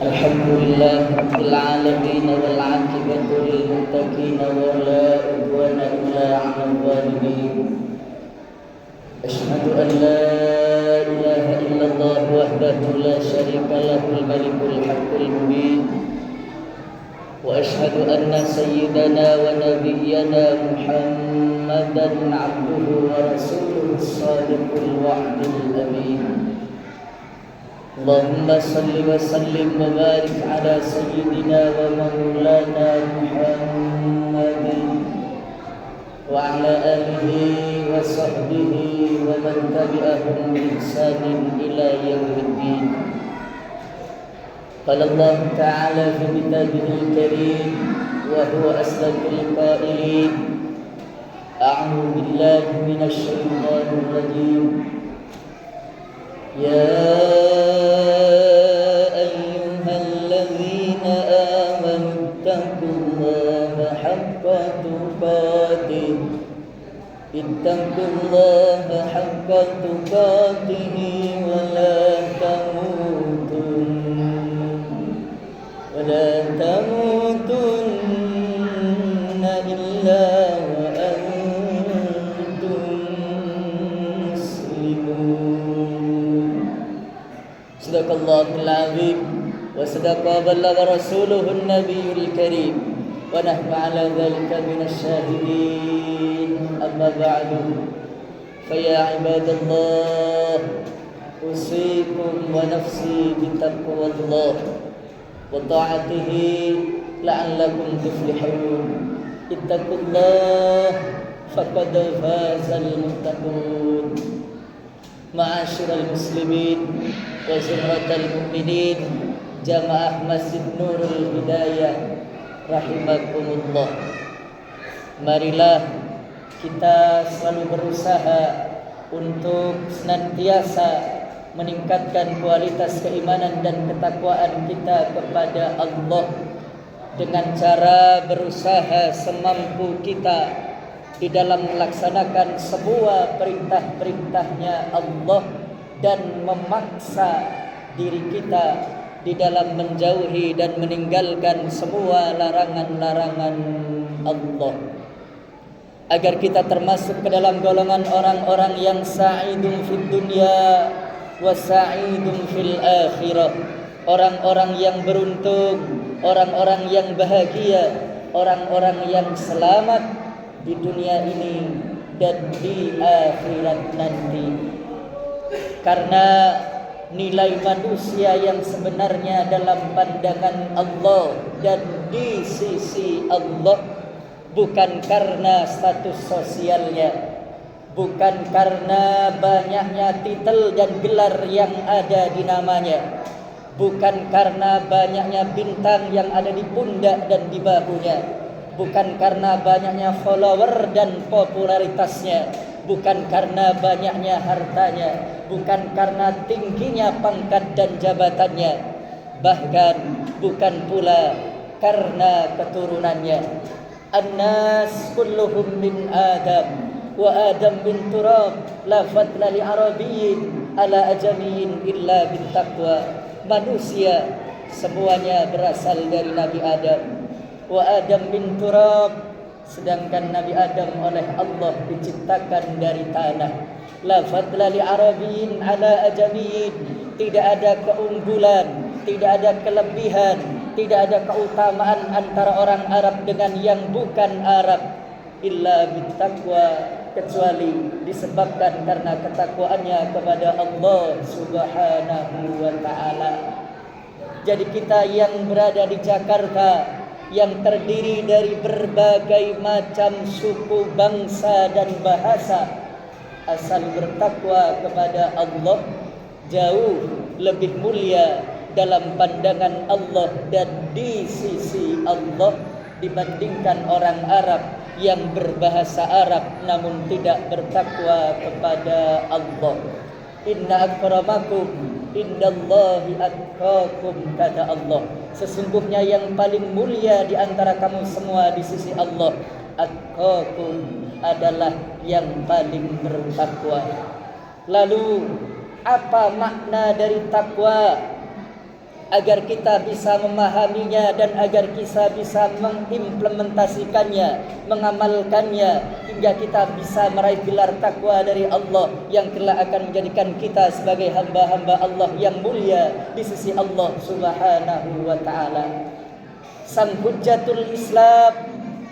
Alhamdulillah Rabbil Alamin wal aqibatu lil muttaqin wa la udwana illa 'alal zalimin. Asyhadu an la ilaha illallah wahdahu la syarika lahul malikul haqqul mubin. Wa asyhadu anna sayyidana wa nabiyyana Muhammadan 'abduhu wa rasuluhu shadiqul wa'dil amin. Allahumma salli wa sallim wa barik ala sayyidina wa maulana Muhammadin wa ala alihi wa sahbihi wa man tabi'ahum bi ihsanin ila yaumiddin. Qala Allah ta'ala fi kitabihil karim wa huwa asdaqul qailin. A'udzu billahi minasy syaithanir rajim. يا أيها الذين آمنوا اتقوا الله حق تقاته ولا تموتن إلا وأنتم مسلمون. Sadaqallahul azim wa sadaqa ballagha rasuluhun nabiyul karim wa nahnu ala dhalika minasy syahidin. Amma ba'du, fa ya ibadallah, usikum wa nafsi bi taqwallah wa ta'atihi la'allakum tuflihun. Ittaqullah faqad fazal muttaqun. Ma'asyiral muslimin wa zumratal mu'minin, jamaah Masjid Nurul Hidayah rahimakumullah. Marilah kita selalu berusaha untuk senantiasa meningkatkan kualitas keimanan dan ketakwaan kita kepada Allah dengan cara berusaha semampu kita di dalam melaksanakan semua perintah-perintahnya Allah dan memaksa diri kita di dalam menjauhi dan meninggalkan semua larangan-larangan Allah, agar kita termasuk ke dalam golongan orang-orang yang sa'idun fid dunya wa sa'idun fil akhirah, orang-orang yang beruntung, orang-orang yang bahagia, orang-orang yang selamat di dunia ini dan di akhirat nanti. Karena nilai manusia yang sebenarnya dalam pandangan Allah dan di sisi Allah bukan karena status sosialnya, bukan karena banyaknya titel dan gelar yang ada di namanya, bukan karena banyaknya bintang yang ada di pundak dan di bahunya, bukan karena banyaknya follower dan popularitasnya, bukan karena banyaknya hartanya, bukan karena tingginya pangkat dan jabatannya, bahkan bukan pula karena keturunannya. An-nas kulluhum min Adam wa Adam bin turab, la fadla li arabiyyin ala ajamiyyin illa bin taqwa. Manusia semuanya berasal dari Nabi Adam, wa Adam bin turab, sedangkan Nabi Adam oleh Allah diciptakan dari tanah. La fadla li arabiyyin ala ajamiyyin, tidak ada keunggulan, tidak ada kelebihan, tidak ada keutamaan antara orang Arab dengan yang bukan Arab, illa bittaqwa, kecuali disebabkan karena ketakwaannya kepada Allah Subhanahu wa ta'ala. Jadi kita yang berada di Jakarta, yang terdiri dari berbagai macam suku, bangsa dan bahasa, asal bertakwa kepada Allah jauh lebih mulia dalam pandangan Allah dan di sisi Allah dibandingkan orang Arab yang berbahasa Arab namun tidak bertakwa kepada Allah. Inna akramakum indallahi atqakum, kata Allah. Sesungguhnya yang paling mulia di antara kamu semua di sisi Allah, atqakum, adalah yang paling bertakwa. Lalu apa makna dari takwa? Agar kita bisa memahaminya dan agar kita bisa mengimplementasikannya, mengamalkannya, hingga kita bisa meraih gelar takwa dari Allah yang kelak akan menjadikan kita sebagai hamba-hamba Allah yang mulia di sisi Allah Subhanahu wa ta'ala. Sang Hujjatul Islam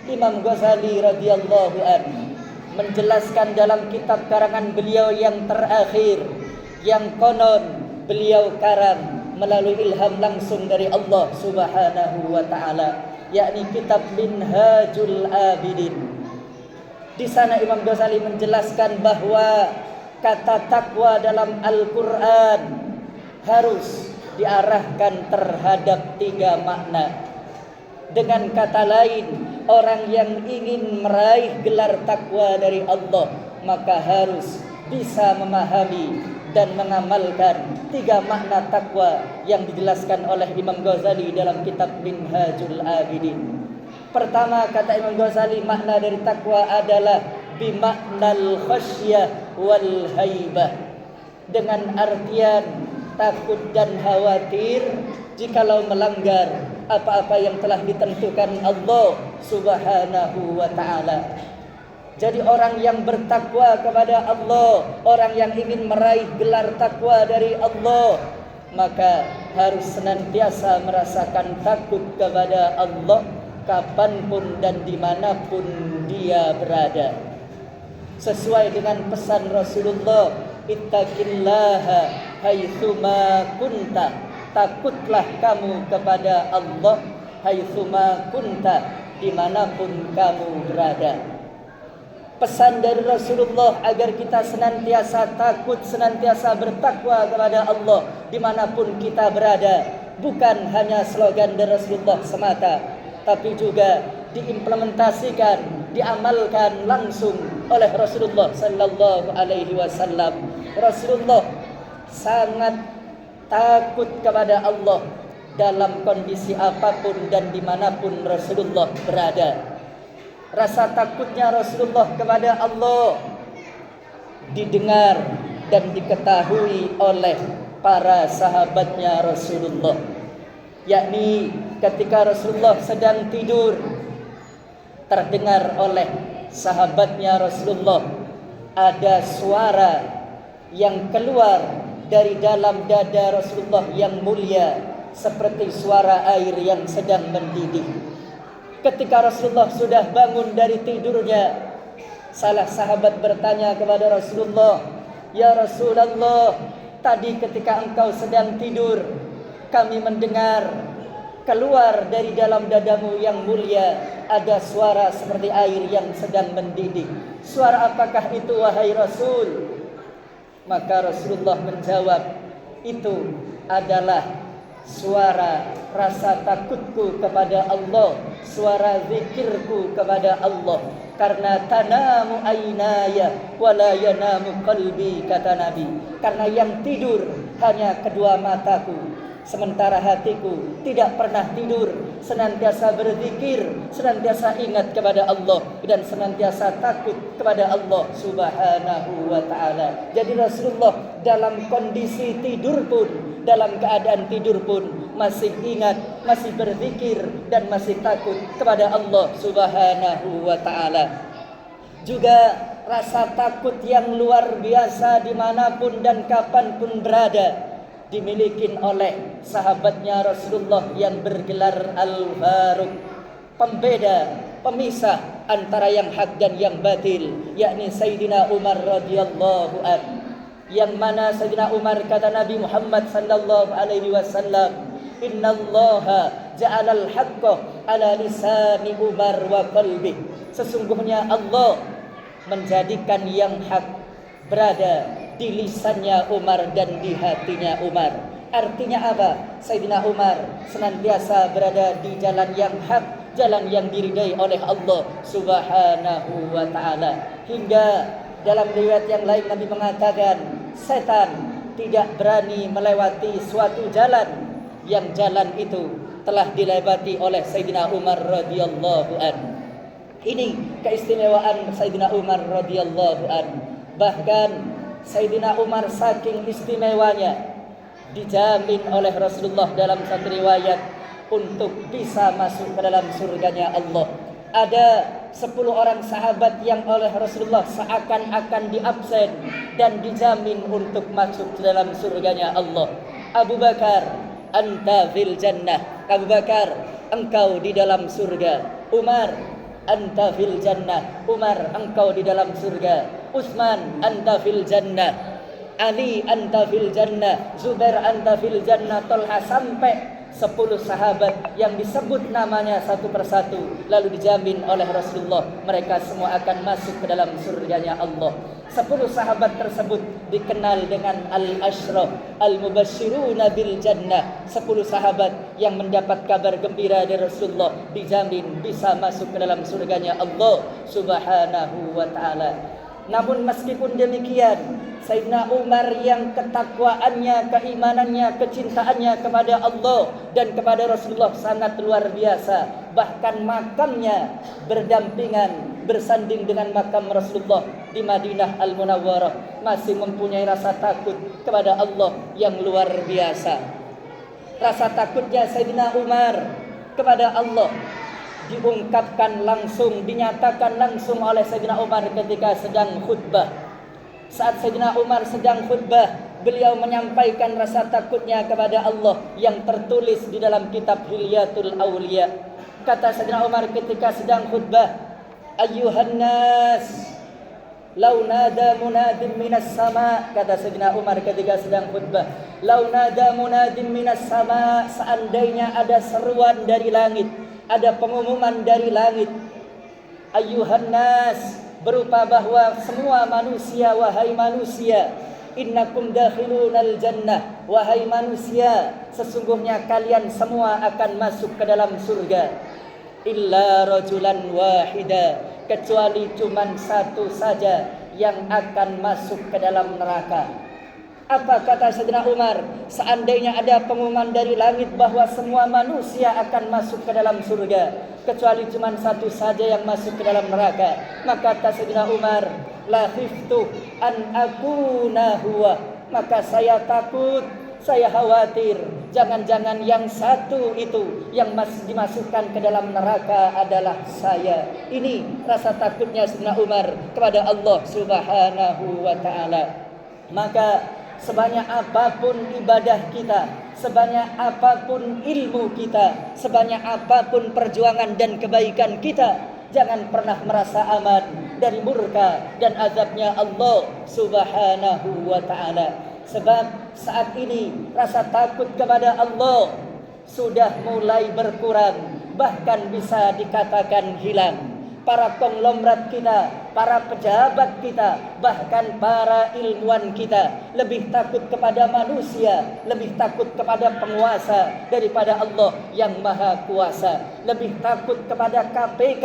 Imam Ghazali radhiyallahu anhu menjelaskan dalam kitab karangan beliau yang terakhir, yang konon beliau karang melalui ilham langsung dari Allah Subhanahu wa ta'ala, yakni kitab Minhajul Abidin. Di sana Imam Ghazali menjelaskan bahwa kata takwa dalam Al-Quran harus diarahkan terhadap 3 makna. Dengan kata lain, orang yang ingin meraih gelar takwa dari Allah maka harus bisa memahami dan mengamalkan 3 makna takwa yang dijelaskan oleh Imam Ghazali dalam kitab Minhajul Abidin. Pertama, kata Imam Ghazali, makna dari takwa adalah bimaknal khasyah wal haibah, dengan artian takut dan khawatir jikalau melanggar apa-apa yang telah ditentukan Allah Subhanahu wa ta'ala. Jadi orang yang bertakwa kepada Allah, orang yang ingin meraih gelar takwa dari Allah, maka harus senantiasa merasakan takut kepada Allah kapanpun dan dimanapun dia berada. Sesuai dengan pesan Rasulullah, ittaqillaha haitsuma kunta, takutlah kamu kepada Allah haitsuma kunta, dimanapun kamu berada. Pesan dari Rasulullah agar kita senantiasa takut, senantiasa bertakwa kepada Allah dimanapun kita berada. Bukan hanya slogan dari Rasulullah semata, tapi juga diimplementasikan, diamalkan langsung oleh Rasulullah sallallahu alaihi wasallam. Rasulullah sangat takut kepada Allah dalam kondisi apapun dan dimanapun Rasulullah berada. Rasa takutnya Rasulullah kepada Allah didengar dan diketahui oleh para sahabatnya Rasulullah, yakni ketika Rasulullah sedang tidur, terdengar oleh sahabatnya Rasulullah ada suara yang keluar dari dalam dada Rasulullah yang mulia seperti suara air yang sedang mendidih. Ketika Rasulullah sudah bangun dari tidurnya, salah sahabat bertanya kepada Rasulullah, "Ya Rasulullah, tadi ketika engkau sedang tidur, kami mendengar keluar dari dalam dadamu yang mulia ada suara seperti air yang sedang mendidih. Suara apakah itu, wahai Rasul?" Maka Rasulullah menjawab, "Itu adalah suara rasa takutku kepada Allah, suara zikirku kepada Allah. Karena tanamu ainaya wala yanamu qalbi, kata Nabi. Karena yang tidur hanya kedua mataku, sementara hatiku tidak pernah tidur, senantiasa berzikir, senantiasa ingat kepada Allah, dan senantiasa takut kepada Allah Subhanahu wa ta'ala. Jadi Rasulullah dalam kondisi tidur pun, dalam keadaan tidur pun masih ingat, masih berzikir, dan masih takut kepada Allah Subhanahu wa ta'ala. Juga rasa takut yang luar biasa dimanapun dan kapanpun berada dimiliki oleh sahabatnya Rasulullah yang bergelar Al-Faruq, pembeda, pemisah antara yang hak dan yang batil, yakni Sayyidina Umar radhiyallahu anhu. Yang mana Sayyidina Umar, kata Nabi Muhammad sallallahu alaihi wasallam, innallaha ja'alal haqqa ala lisani Umar wa qalbi. Sesungguhnya Allah menjadikan yang hak berada di lisannya Umar dan di hatinya Umar. Artinya apa? Sayyidina Umar senantiasa berada di jalan yang hak, jalan yang diridai oleh Allah Subhanahu wa ta'ala. Hingga dalam riwayat yang lain Nabi mengatakan, setan tidak berani melewati suatu jalan yang jalan itu telah dilewati oleh Sayyidina Umar radhiyallahu anhu. Ini keistimewaan Sayyidina Umar radhiyallahu anhu. Bahkan Sayyidina Umar saking istimewanya dijamin oleh Rasulullah dalam satu riwayat untuk bisa masuk ke dalam surganya Allah. Ada 10 orang sahabat yang oleh Rasulullah seakan-akan diabsen dan dijamin untuk masuk ke dalam surganya Allah. Abu Bakar, anta fil jannah. Abu Bakar, engkau di dalam surga. Umar, anta fil jannah. Umar, engkau di dalam surga. Utsman, anta fil jannah. Ali, anta fil jannah. Zubair, anta fil jannah. Talha, sampai 10 sahabat yang disebut namanya satu persatu, lalu dijamin oleh Rasulullah mereka semua akan masuk ke dalam surganya Allah. 10 sahabat tersebut dikenal dengan al-ashraf al-mubashshiruna bil jannah. 10 sahabat yang mendapat kabar gembira dari Rasulullah dijamin bisa masuk ke dalam surganya Allah Subhanahu wa ta'ala. Namun meskipun demikian, Sayyidina Umar yang ketakwaannya, keimanannya, kecintaannya kepada Allah dan kepada Rasulullah sangat luar biasa. Bahkan makamnya berdampingan, bersanding dengan makam Rasulullah di Madinah Al-Munawwarah, masih mempunyai rasa takut kepada Allah yang luar biasa. Rasa takutnya Sayyidina Umar kepada Allah diungkapkan langsung, dinyatakan langsung oleh Sayyidina Umar ketika sedang khutbah. Saat Sayyidina Umar sedang khutbah, beliau menyampaikan rasa takutnya kepada Allah yang tertulis di dalam kitab Hilyatul Awliya. Kata Sayyidina Umar ketika sedang khutbah, ayyuhan nas, law nada munadin minas sama. Kata Sayyidina Umar ketika sedang khutbah, law nada munadin minas sama, seandainya ada seruan dari langit, ada pengumuman dari langit, ayyuhan nas, berupa bahwa semua manusia, wahai manusia, innakum dakhilunal jannah, wahai manusia, sesungguhnya kalian semua akan masuk ke dalam surga, illa rajulan wahida, kecuali cuman satu saja yang akan masuk ke dalam neraka. Apa kata Sayyidina Umar? Seandainya ada pengumuman dari langit bahwa semua manusia akan masuk ke dalam surga, kecuali cuma satu saja yang masuk ke dalam neraka, maka kata Sayyidina Umar, la khiftu an akuna huwa, maka saya takut, saya khawatir, jangan-jangan yang satu itu yang dimasukkan ke dalam neraka adalah saya. Ini rasa takutnya Sayyidina Umar kepada Allah Subhanahu wa ta'ala. Maka sebanyak apapun ibadah kita, sebanyak apapun ilmu kita, sebanyak apapun perjuangan dan kebaikan kita, jangan pernah merasa aman dari murka dan azabnya Allah Subhanahu wa ta'ala. Sebab saat ini rasa takut kepada Allah sudah mulai berkurang, bahkan bisa dikatakan hilang. para konglomerat kita, para pejabat kita, bahkan para ilmuwan kita lebih takut kepada manusia, lebih takut kepada penguasa daripada Allah yang Maha Kuasa, lebih takut kepada KPK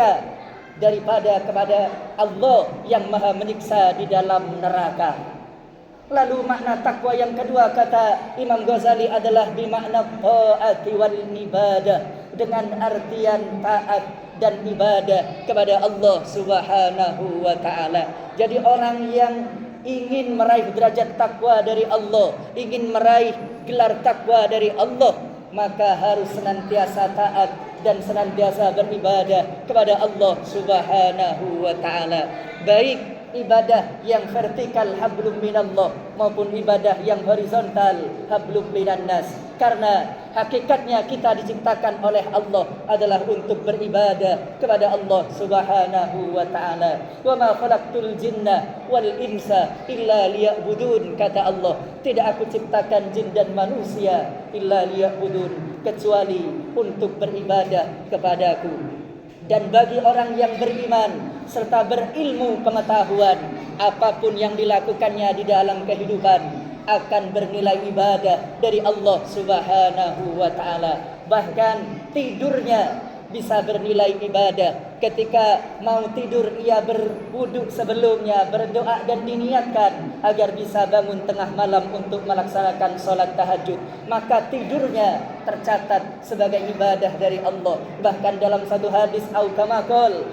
daripada kepada Allah yang Maha menyiksa di dalam neraka. Lalu makna takwa yang kedua kata Imam Ghazali adalah bimakna ta'ati wal ibadah, dengan artian taat dan ibadah kepada Allah Subhanahu wa taala. Jadi orang yang ingin meraih derajat takwa dari Allah, ingin meraih gelar takwa dari Allah, maka harus senantiasa taat dan senantiasa beribadah kepada Allah Subhanahu wa taala. Baik ibadah yang vertikal hablum minallah maupun ibadah yang horizontal hablum minannas. Karena hakikatnya kita diciptakan oleh Allah adalah untuk beribadah kepada Allah Subhanahu wa taala. Wa ma khalaqtul jinna wal insa illa liya'budun, kata Allah. Tidak aku ciptakan jin dan manusia illa liya'budun, kecuali untuk beribadah kepadaku. Dan bagi orang yang beriman serta berilmu pengetahuan, apapun yang dilakukannya di dalam kehidupan akan bernilai ibadah dari Allah Subhanahu wa taala. Bahkan tidurnya bisa bernilai ibadah. Ketika mau tidur ia berwudu sebelumnya, berdoa dan diniatkan agar bisa bangun tengah malam untuk melaksanakan sholat tahajud, maka tidurnya tercatat sebagai ibadah dari Allah. Bahkan dalam satu hadis au kama qol,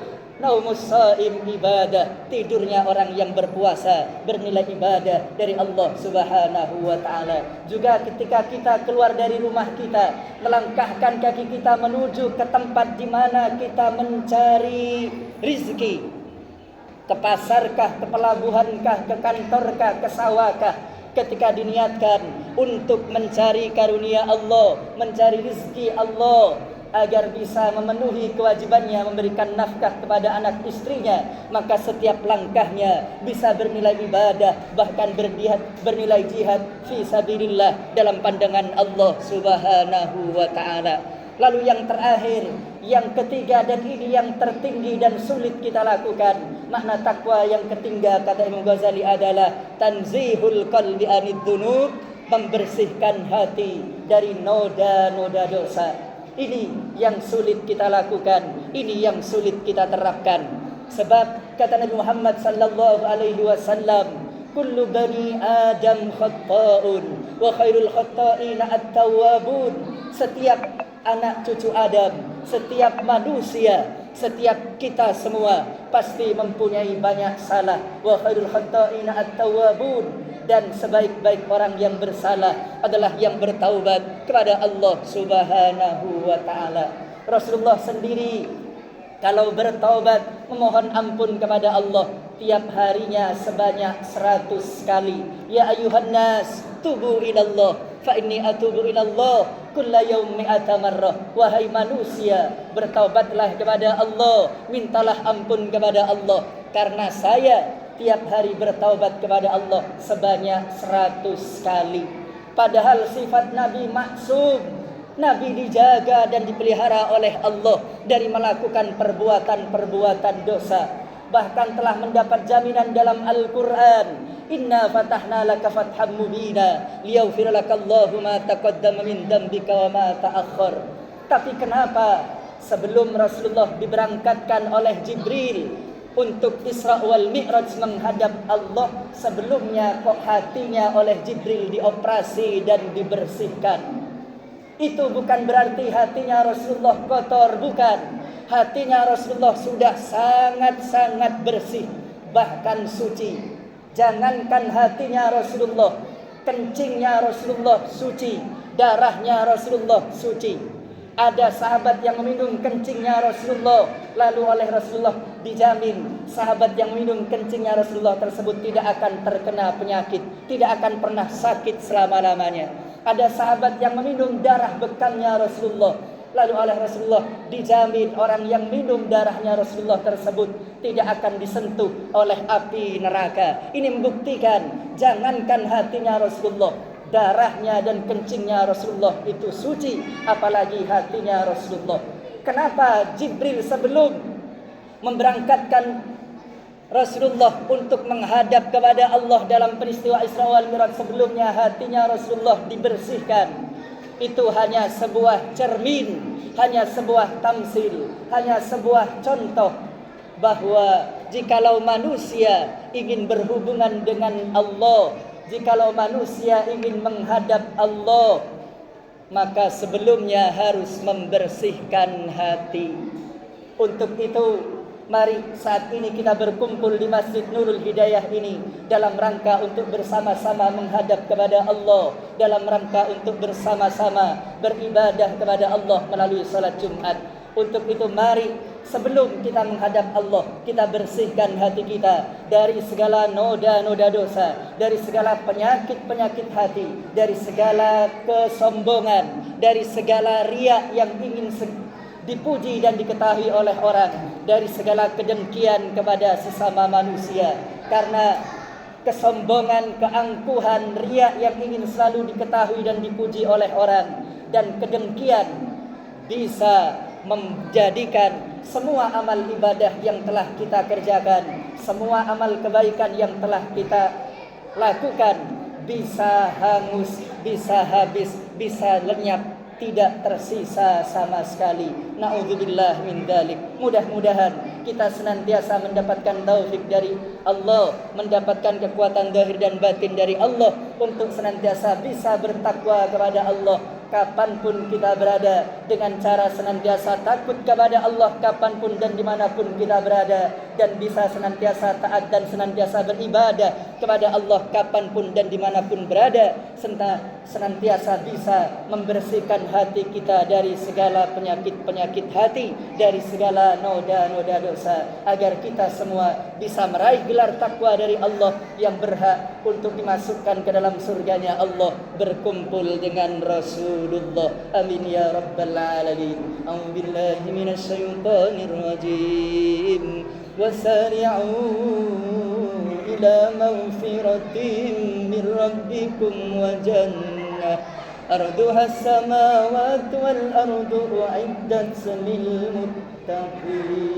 naumus shaim ibadah, tidurnya orang yang berpuasa bernilai ibadah dari Allah Subhanahu wa taala. Juga ketika kita keluar dari rumah kita, melangkahkan kaki kita menuju ke tempat di mana kita mencari rizki, ke pasarkah, ke pelabuhankah, ke kantorkah, ke sawahkah, ketika diniatkan untuk mencari karunia Allah, mencari rizki Allah, agar bisa memenuhi kewajibannya memberikan nafkah kepada anak istrinya, maka setiap langkahnya bisa bernilai ibadah, bahkan bernilai jihad fi sabilillah dalam pandangan Allah Subhanahu wa taala. Lalu yang terakhir, yang ketiga, dan ini yang tertinggi dan sulit kita lakukan, makna takwa yang ketiga kata Imam Ghazali adalah tanzihul qalbi anid dzunub, membersihkan hati dari noda-noda dosa. Ini yang sulit kita lakukan, ini yang sulit kita terapkan. Sebab kata Nabi Muhammad sallallahu alaihi wasallam, kullu bani adam khata'un wa khairul khata'ina at-tawwabun. Setiap anak cucu Adam, setiap manusia, setiap kita semua pasti mempunyai banyak salah. Wa khairul khata'ina at-tawwabun, dan sebaik-baik orang yang bersalah adalah yang bertaubat kepada Allah Subhanahu wa taala. Rasulullah sendiri kalau bertaubat memohon ampun kepada Allah tiap harinya sebanyak 100 kali. Ya ayuhan nas tubu ilallah fa inni atubu ilallah kulla yaumi mi'ata marrah. Wahai manusia, bertaubatlah kepada Allah, mintalah ampun kepada Allah, karena saya tiap hari bertaubat kepada Allah sebanyak 100 kali. Padahal sifat Nabi maksum, Nabi dijaga dan dipelihara oleh Allah dari melakukan perbuatan-perbuatan dosa. Bahkan telah mendapat jaminan dalam Al-Quran, inna fatahna laka fatham mubina liyaghfir lakallahu ma taqaddama min dhanbika wa ma ta'akhkhar. Tapi kenapa sebelum Rasulullah diberangkatkan oleh Jibril untuk Isra wal Mi'raj menghadap Allah, sebelumnya kok hatinya oleh Jibril dioperasi dan dibersihkan? Itu bukan berarti hatinya Rasulullah kotor, bukan. Hatinya Rasulullah sudah sangat-sangat bersih, bahkan suci. Jangankan hatinya Rasulullah, kencingnya Rasulullah suci, darahnya Rasulullah suci. Ada sahabat yang meminum kencingnya Rasulullah, lalu oleh Rasulullah dijamin sahabat yang minum kencingnya Rasulullah tersebut tidak akan terkena penyakit, tidak akan pernah sakit selama-lamanya. Ada sahabat yang meminum darah bekamnya Rasulullah, lalu oleh Rasulullah dijamin orang yang minum darahnya Rasulullah tersebut tidak akan disentuh oleh api neraka. Ini membuktikan jangankan hatinya Rasulullah, darahnya dan kencingnya Rasulullah itu suci, apalagi hatinya Rasulullah. Kenapa Jibril sebelum memberangkatkan Rasulullah untuk menghadap kepada Allah dalam peristiwa Isra wal Mi'raj sebelumnya hatinya Rasulullah dibersihkan. Itu hanya sebuah cermin, hanya sebuah tamsil, hanya sebuah contoh bahwa jikalau manusia ingin berhubungan dengan Allah, jikalau manusia ingin menghadap Allah, maka sebelumnya harus membersihkan hati. Untuk itu, mari saat ini kita berkumpul di Masjid Nurul Hidayah ini dalam rangka untuk bersama-sama menghadap kepada Allah, dalam rangka untuk bersama-sama beribadah kepada Allah melalui salat Jumat. Untuk itu mari sebelum kita menghadap Allah, kita bersihkan hati kita dari segala noda-noda dosa, dari segala penyakit-penyakit hati, dari segala kesombongan, dari segala riya yang ingin dipuji dan diketahui oleh orang, dari segala kedengkian kepada sesama manusia. Karena kesombongan, keangkuhan, riya yang ingin selalu diketahui dan dipuji oleh orang, dan kedengkian bisa menjadikan semua amal ibadah yang telah kita kerjakan, semua amal kebaikan yang telah kita lakukan bisa hangus, bisa habis, bisa lenyap, tidak tersisa sama sekali. Na'udzubillah min dzalik. Mudah-mudahan kita senantiasa mendapatkan taufik dari Allah, mendapatkan kekuatan zahir dan batin dari Allah untuk senantiasa bisa bertakwa kepada Allah kapanpun kita berada, dengan cara senantiasa takut kepada Allah kapanpun dan dimanapun kita berada, dan bisa senantiasa taat dan senantiasa beribadah kepada Allah kapanpun dan dimanapun berada, senantiasa bisa membersihkan hati kita dari segala penyakit-penyakit hati, dari segala noda-noda dosa, agar kita semua bisa meraih gelar takwa dari Allah yang berhak untuk dimasukkan ke dalam surganya Allah, berkumpul dengan Rasulullah. Amin ya rabbal alamin. A'udzu billahi minasy syaithanir rajim. Wasari'u ila maghfiratin min rabbikum wa jannah arduha as-samawati wal ardu u'iddat lil muttaqin.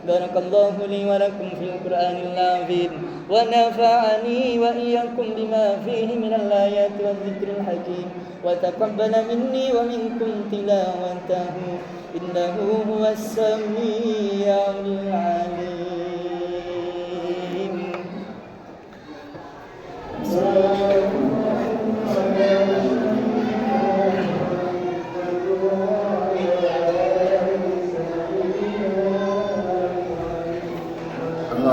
Barakallahu li wa lakum fil Qur'anil azim wa nafa'ani wa iyyakum bima fihi minal ayati wadh dhikril hakim wa taqabbala minni wa minkum tilawatahu innahu huwas sami'ul 'alim.